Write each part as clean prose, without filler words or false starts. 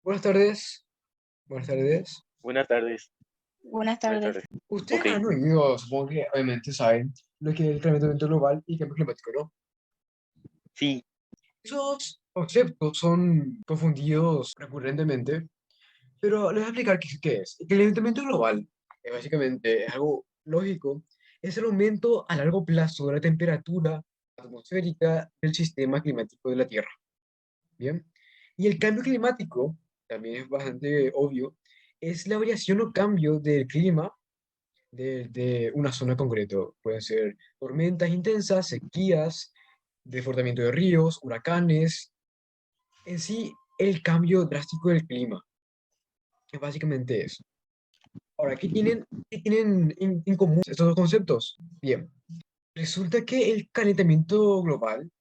Buenas tardes, buenas tardes. Buenas tardes, Buenas buenas tardes. tardes. Ustedes Ok, han oído, supongo que obviamente saben, lo que es el calentamiento global y el cambio climático, ¿no? sí, Esos conceptos son confundidos recurrentemente, pero les voy a explicar qué es. El calentamiento global es básicamente es algo lógico, es el aumento a largo plazo de la temperatura atmosférica del sistema climático de la Tierra. Bien. Y el cambio climático, también es bastante obvio, es la variación o cambio del clima de una zona concreta. Pueden ser tormentas intensas, sequías, desbordamiento de ríos, huracanes. En sí, el cambio drástico del clima. Es básicamente eso. Ahora, ¿qué tienen en común estos dos conceptos? Bien, resulta que el calentamiento global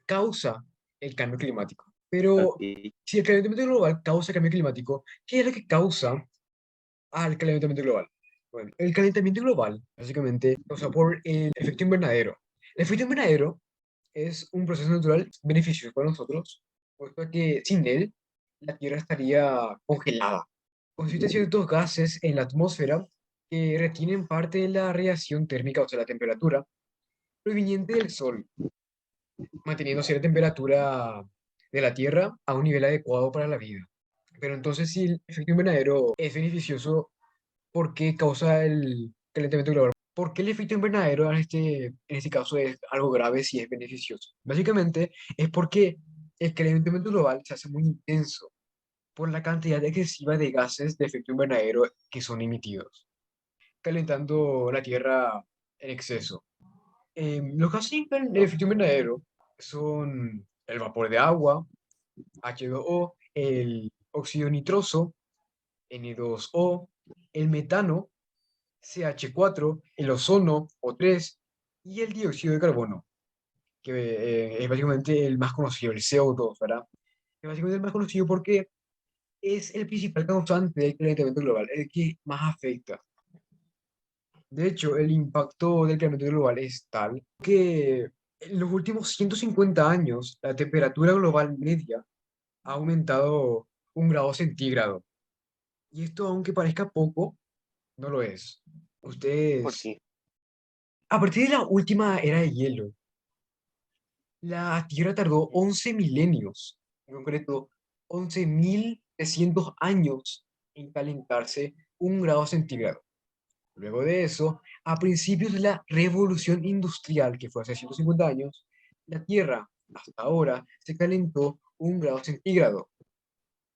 causa el cambio climático. Pero ok. si el calentamiento global causa el cambio climático, ¿qué es lo que causa al calentamiento global? Bueno, el calentamiento global básicamente causa por el efecto invernadero. El efecto invernadero es un proceso natural beneficioso para nosotros, puesto que sin él la Tierra estaría congelada. Consiste en ciertos gases en la atmósfera que retienen parte de la radiación térmica, o sea, la temperatura, proveniente del Sol, manteniendo cierta temperatura de la Tierra a un nivel adecuado para la vida. Pero entonces, si el efecto invernadero es beneficioso, ¿por qué causa el calentamiento global? ¿Por qué el efecto invernadero en este caso es algo grave si es beneficioso? Básicamente es porque el calentamiento global se hace muy intenso por la cantidad excesiva de gases de efecto invernadero que son emitidos, calentando la Tierra en exceso. Los gases de efecto invernadero son el vapor de agua, H2O, el óxido nitroso, N2O, el metano, CH4, el ozono O3 y el dióxido de carbono, que es básicamente el más conocido, el CO2, ¿verdad? Es básicamente el más conocido porque es el principal causante del calentamiento global, el que más afecta. De hecho, el impacto del calentamiento global es tal que en los últimos 150 años la temperatura global media ha aumentado 1 grado centígrado. Y esto, aunque parezca poco, no lo es. ¿Por Ustedes, qué? a partir de la última era de hielo, la Tierra tardó 11 milenios, en concreto 11.300 años en calentarse 1 grado centígrado. Luego de eso, a principios de la Revolución Industrial, que fue hace 150 años, la Tierra hasta ahora se calentó 1 grado centígrado.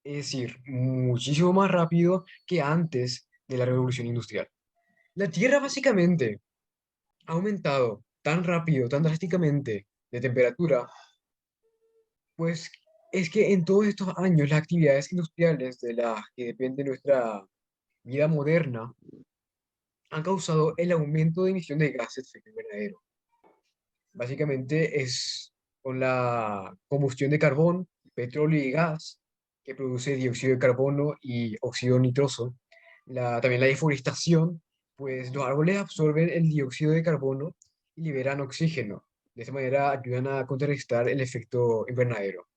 Es decir, muchísimo más rápido que antes de la Revolución Industrial. La Tierra básicamente ha aumentado tan rápido, tan drásticamente de temperatura, pues es que en todos estos años las actividades industriales de las que depende nuestra vida moderna han causado el aumento de emisión de gases de efecto invernadero. Básicamente es con la combustión de carbón, petróleo y gas que produce dióxido de carbono y óxido nitroso. También la deforestación, pues los árboles absorben el dióxido de carbono y liberan oxígeno. De esta manera ayudan a contrarrestar el efecto invernadero.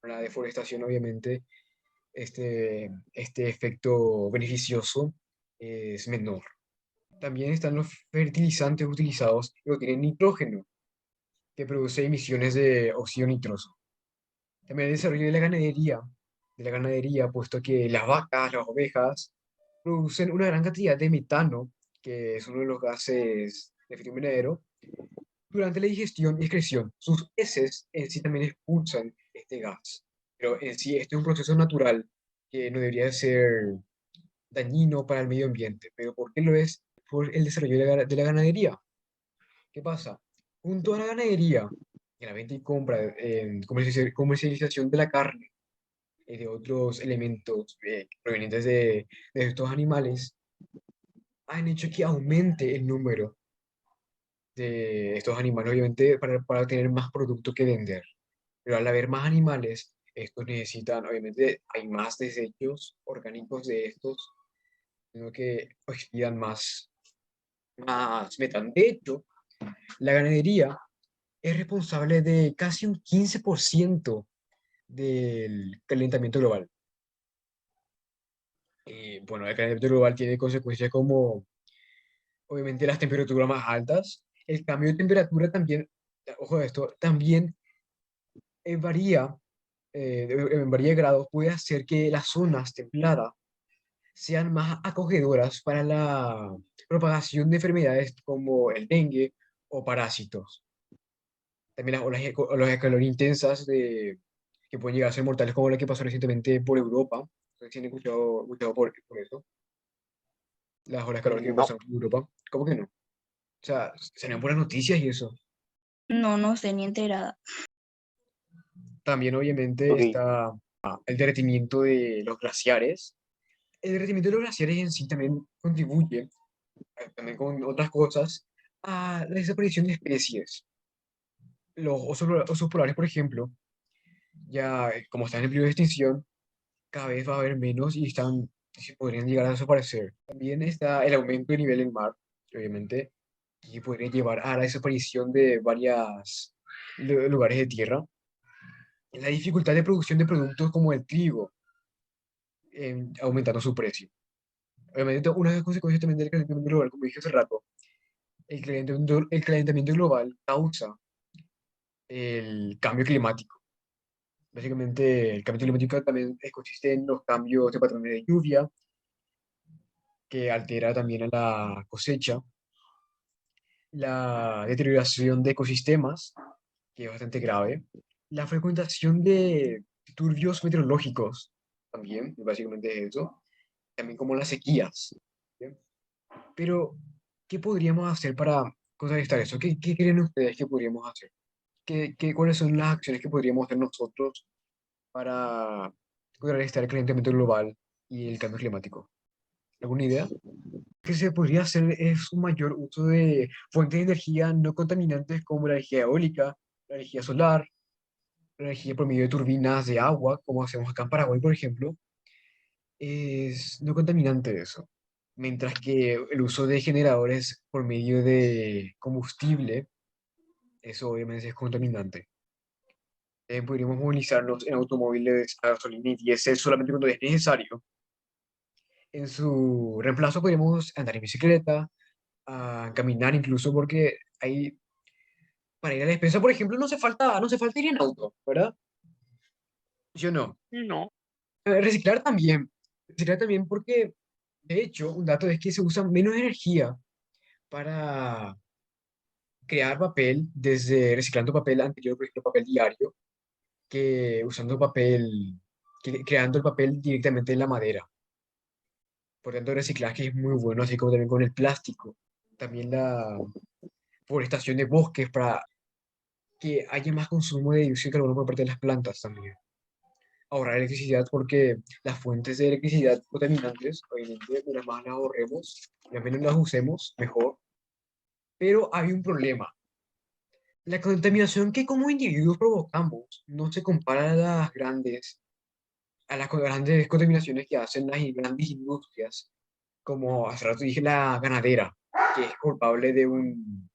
Con la deforestación, obviamente, este efecto beneficioso es menor. También están los fertilizantes utilizados que contienen nitrógeno, que produce emisiones de óxido nitroso. También el desarrollo de la ganadería, puesto que las vacas, las ovejas, producen una gran cantidad de metano, que es uno de los gases de efecto invernadero, durante la digestión y excreción. Sus heces en sí también expulsan este gas. Pero en sí, este es un proceso natural que no debería ser dañino para el medio ambiente. ¿Pero por qué lo es? Por el desarrollo de la ganadería. ¿Qué pasa? Junto a la ganadería, en la venta y compra, comercialización de la carne y de otros elementos provenientes de estos animales, han hecho que aumente el número de estos animales, obviamente, para tener más producto que vender. Pero al haber más animales, estos necesitan, obviamente, hay más desechos orgánicos de estos, sino que expidan más metano. De hecho, la ganadería es responsable de casi un 15% del calentamiento global. Bueno, el calentamiento global tiene consecuencias como, obviamente, las temperaturas más altas. El cambio de temperatura también, ojo a esto, también varía, varía de grado, puede hacer que las zonas templadas sean más acogedoras para la propagación de enfermedades como el dengue o parásitos. También olas de calor intensas que pueden llegar a ser mortales, como la que pasó recientemente por Europa. No sé si han escuchado por eso. Las olas de calor que No, pasaron por Europa. ¿Cómo que no? O sea, serían buenas noticias y eso. No, no sé, ni enterada. También, obviamente, ok. está el derretimiento de los glaciares. El derretimiento de los glaciares en sí también contribuye, también con otras cosas, a la desaparición de especies. Los osos polares, por ejemplo, ya como están en peligro de extinción, cada vez va a haber menos y se podrían llegar a desaparecer. También está el aumento del nivel del mar, que obviamente, que podría llevar a la desaparición de varios lugares de tierra. La dificultad de producción de productos como el trigo, aumentando su precio. Obviamente, una de las consecuencias también del calentamiento global, como dije hace rato, el calentamiento global causa el cambio climático. Básicamente, el cambio climático también consiste en los cambios de patrones de lluvia, que altera también a la cosecha, la deterioración de ecosistemas, que es bastante grave, la frecuentación de turbios meteorológicos, también, básicamente es eso, también como las sequías. ¿Bien? Pero, ¿qué podríamos hacer para contrarrestar eso? ¿Qué creen ustedes que podríamos hacer? ¿Cuáles son las acciones que podríamos hacer nosotros para contrarrestar el calentamiento global y el cambio climático? ¿Alguna idea? Que se podría hacer es un mayor uso de fuentes de energía no contaminantes como la energía eólica, la energía solar, la energía por medio de turbinas de agua, como hacemos acá en Paraguay, por ejemplo, es no contaminante eso. Mientras que el uso de generadores por medio de combustible, eso obviamente es contaminante. Podríamos movilizarnos en automóviles a gasolina y diésel solamente cuando es necesario. En su reemplazo podríamos andar en bicicleta, a caminar incluso, porque hay, para ir a la despensa, por ejemplo, no se falta ir en auto, ¿verdad? Yo no. No, Reciclar también porque, de hecho, un dato es que se usa menos energía para crear papel desde reciclando papel anterior, por ejemplo, papel diario, que usando creando el papel directamente en la madera. Por tanto, el reciclaje es muy bueno, así como también con el plástico. También la forestación de bosques para que haya más consumo de dióxido de carbono por parte de las plantas también. Ahorrar electricidad porque las fuentes de electricidad contaminantes, obviamente, mientras más las ahorremos, y menos las usemos, mejor. Pero hay un problema. La contaminación que como individuos provocamos no se compara a las grandes contaminaciones que hacen las grandes industrias, como hace rato dije, la ganadera, que es culpable de un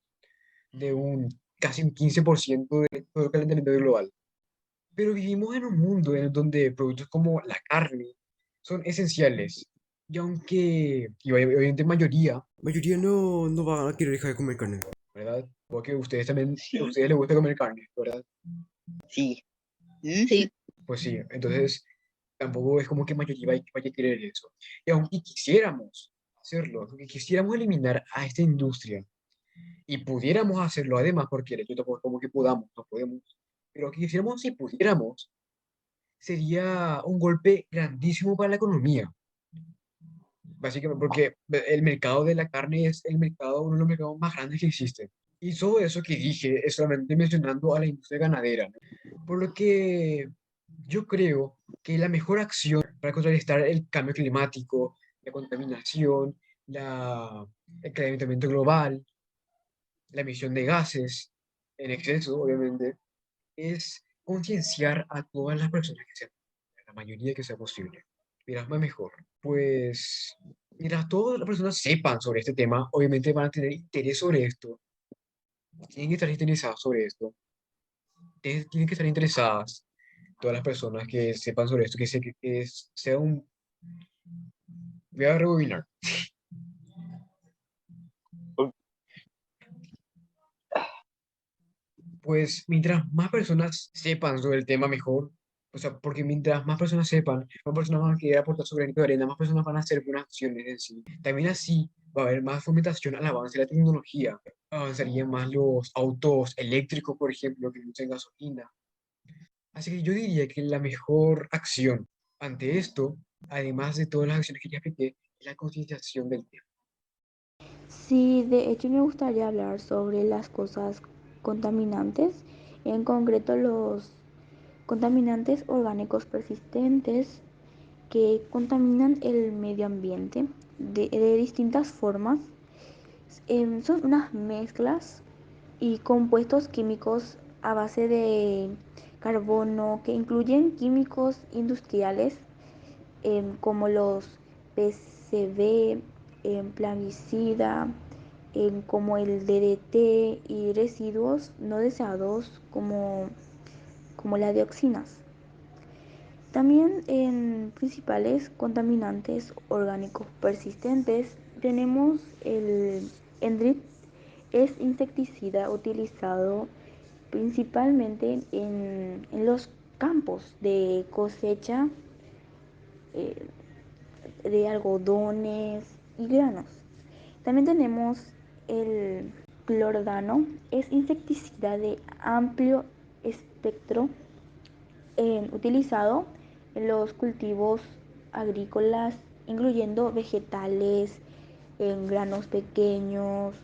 casi un 15% de todo el calentamiento global. Pero vivimos en un mundo en donde productos como la carne son esenciales. Y aunque, y obviamente mayoría no van a querer dejar de comer carne, ¿verdad? Porque ustedes también, a sí, ustedes les gusta comer carne, ¿verdad? sí. Sí, Pues sí, entonces tampoco es como que mayoría vaya a querer eso. Y aunque quisiéramos hacerlo, aunque quisiéramos eliminar a esta industria y pudiéramos hacerlo además, porque el hecho tampoco es como que podamos, no podemos, pero que quisiéramos si pudiéramos, sería un golpe grandísimo para la economía. Básicamente porque el mercado de la carne es uno de los mercados más grandes que existen. Y todo eso que dije es solamente mencionando a la industria ganadera, ¿no? Por lo que yo creo que la mejor acción para contrarrestar el cambio climático, la contaminación, el calentamiento global, la emisión de gases en exceso, obviamente, es concienciar a todas las personas que sean, la mayoría que sea posible. Mientras más mejor. Pues, mientras todas las personas sepan sobre este tema, obviamente van a tener interés sobre esto, tienen que estar interesadas sobre esto, tienen que estar interesadas todas las personas que sepan sobre esto, sea Voy a rebobinar. Ok. Pues mientras más personas sepan sobre el tema, mejor. O sea, porque mientras más personas sepan, más personas van a querer aportar su granito de arena, más personas van a hacer buenas acciones en sí. También así va a haber más fomentación al avance de la tecnología. Avanzarían más los autos eléctricos, por ejemplo, que no usen gasolina. Así que yo diría que la mejor acción ante esto, además de todas las acciones que ya expliqué, es la concienciación del tema. Sí, de hecho me gustaría hablar sobre las cosas contaminantes, en concreto los contaminantes orgánicos persistentes que contaminan el medio ambiente de distintas formas. Son unas mezclas y compuestos químicos a base de carbono que incluyen químicos industriales como los PCB, plaguicida, como el DDT y residuos no deseados como las dioxinas. También en principales contaminantes orgánicos persistentes tenemos el ENDRIT, es insecticida utilizado principalmente en los campos de cosecha eh, de algodones y granos. También tenemos el clordano, es insecticida de amplio espectro utilizado en los cultivos agrícolas, incluyendo vegetales, en granos pequeños,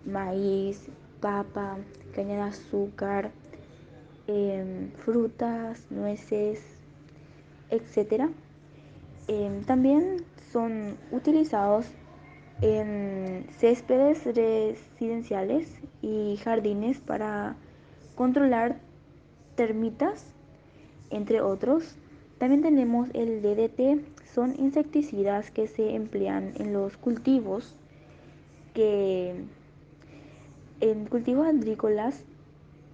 maíz, papa, caña de azúcar, frutas, nueces, etcétera. También son utilizados en céspedes residenciales y jardines para controlar termitas, entre otros. También tenemos el DDT, son insecticidas que se emplean en los cultivos, que en cultivos agrícolas,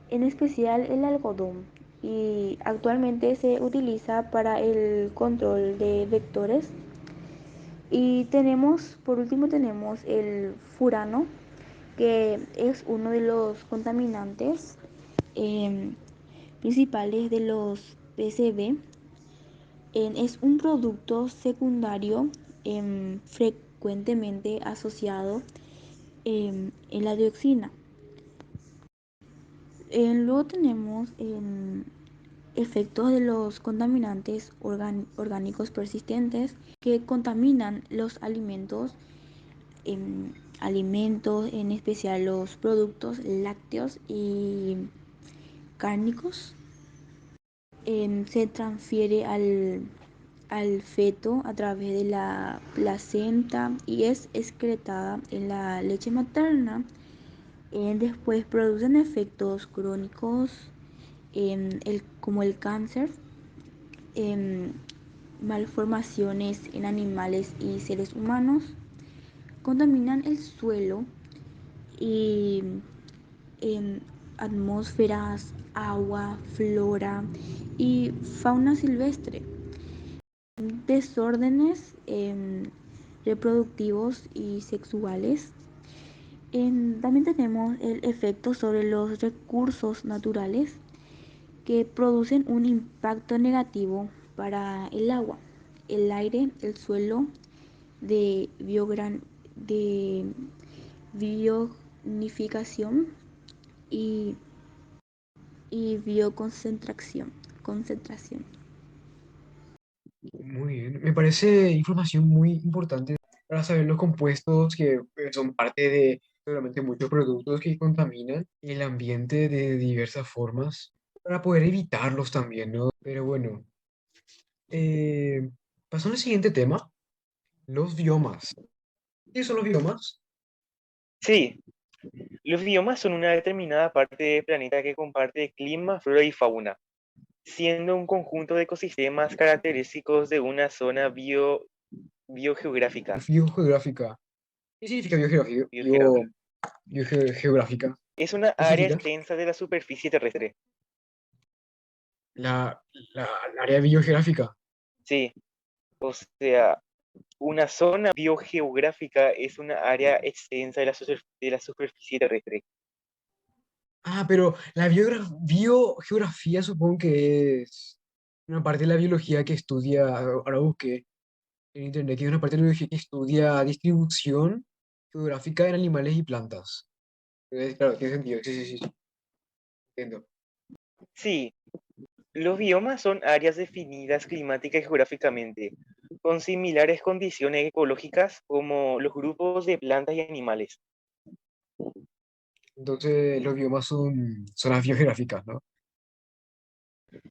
en especial el algodón, y actualmente se utiliza para el control de vectores. Y tenemos, por último, tenemos el furano, que es uno de los contaminantes eh, principales de los PCB. Es un producto secundario frecuentemente asociado en la dioxina. Luego tenemos efectos de los contaminantes orgánicos persistentes que contaminan los alimentos, en especial los productos lácteos y cárnicos. Se transfiere al feto a través de la placenta y es excretada en la leche materna. Después producen efectos crónicos como el cáncer, em, malformaciones en animales y seres humanos, contaminan el suelo y en atmósferas, agua, flora y fauna silvestre. Desórdenes reproductivos y sexuales. También tenemos el efecto sobre los recursos naturales que producen un impacto negativo para el agua, el aire, el suelo, de, de biognificación y, y concentración. Muy bien, me parece información muy importante para saber los compuestos que son parte de seguramente muchos productos que contaminan el ambiente de diversas formas, para poder evitarlos también, ¿no? Pero bueno, eh, pasando al siguiente tema, los biomas. ¿Qué son los biomas? Sí, los biomas son una determinada parte del planeta que comparte clima, flora y fauna, siendo un conjunto de ecosistemas característicos de una zona biogeográfica. Biogeográfica. ¿Qué significa biogeográfica? biogeográfica. Biogeográfica. Es una ¿Qué área significa? extensa de la superficie terrestre. La, la área biogeográfica. Sí, o sea, Una zona biogeográfica es una área extensa de la superficie terrestre. Ah, pero la biogeografía supongo que es una parte de la biología que estudia, ahora busqué en internet, que es una parte de la biología que estudia distribución geográfica en animales y plantas. Claro, tiene sentido, sí, sí, sí, sí, entiendo. Sí, los biomas son áreas definidas climática y geográficamente, con similares condiciones ecológicas como los grupos de plantas y animales. Entonces, los biomas son zonas biogeográficas, ¿no?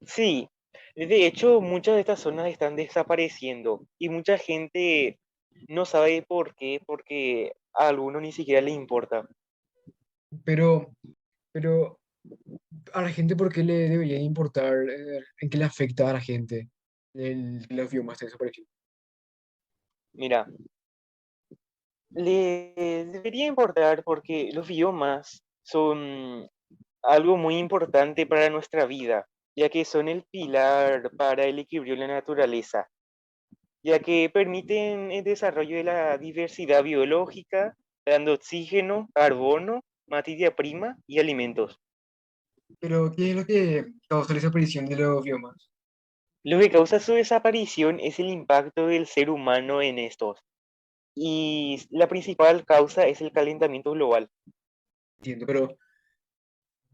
Sí, de hecho, muchas de estas zonas están desapareciendo y mucha gente no sabe por qué, porque a algunos ni siquiera les importa. Pero, pero a la gente, ¿por qué le debería importar en qué le afecta a la gente los biomas estén desapareciendo? Mira, le debería importar porque los biomas son algo muy importante para nuestra vida, ya que son el pilar para el equilibrio de la naturaleza, ya que permiten el desarrollo de la diversidad biológica, dando oxígeno, carbono, materia prima y alimentos. Pero, ¿qué es lo que causa la desaparición de los biomas? Lo que causa su desaparición es el impacto del ser humano en estos, y la principal causa es el calentamiento global. Entiendo, pero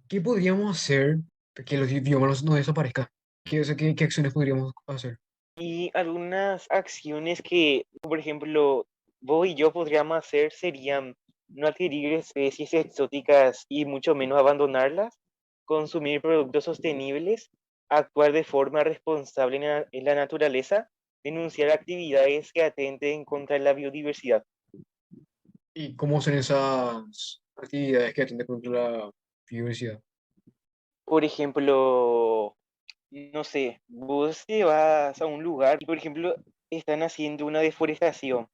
¿qué podríamos hacer para que los biomas no desaparezcan? O sea, ¿qué acciones podríamos hacer? Y algunas acciones que, por ejemplo, vos y yo podríamos hacer serían no adquirir especies exóticas y mucho menos abandonarlas, consumir productos sostenibles, actuar de forma responsable en la naturaleza, denunciar actividades que atenten contra la biodiversidad. ¿Y cómo son esas actividades que atienden contra la biodiversidad? Por ejemplo, no sé, vos te vas a un lugar y, por ejemplo, están haciendo una deforestación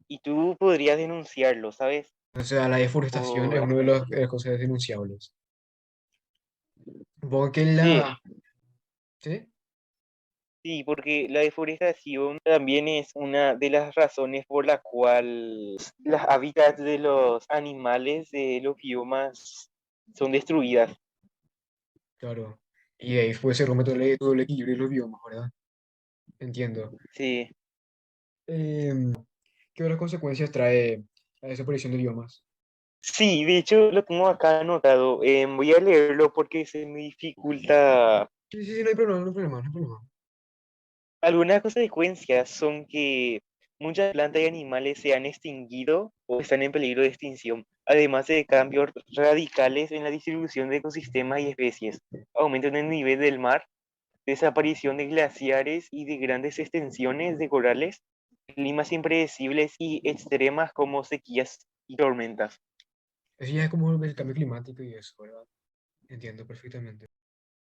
y tú podrías denunciarlo, ¿sabes? O sea, la deforestación es O, una de las cosas denunciables. Supongo que sí, la... ¿Sí? sí, porque la deforestación también es una de las razones por la cual las hábitats de los animales, de los biomas, son destruidas. Claro. Y ahí puede ser rompe todo el equilibrio de los biomas, ¿verdad? Entiendo. Sí, Em, ¿Qué otras consecuencias trae la desaparición de biomas? sí, de hecho lo tengo acá anotado. Voy a leerlo porque se me dificulta. Sí, sí, sí, no hay problema, no hay problema, no hay problema. Algunas consecuencias son que muchas plantas y animales se han extinguido o están en peligro de extinción, además de cambios radicales en la distribución de ecosistemas y especies, aumento en el nivel del mar, desaparición de glaciares y de grandes extensiones de corales, climas impredecibles y extremas como sequías y tormentas. Eso ya es como el cambio climático y eso, ¿verdad? Entiendo perfectamente.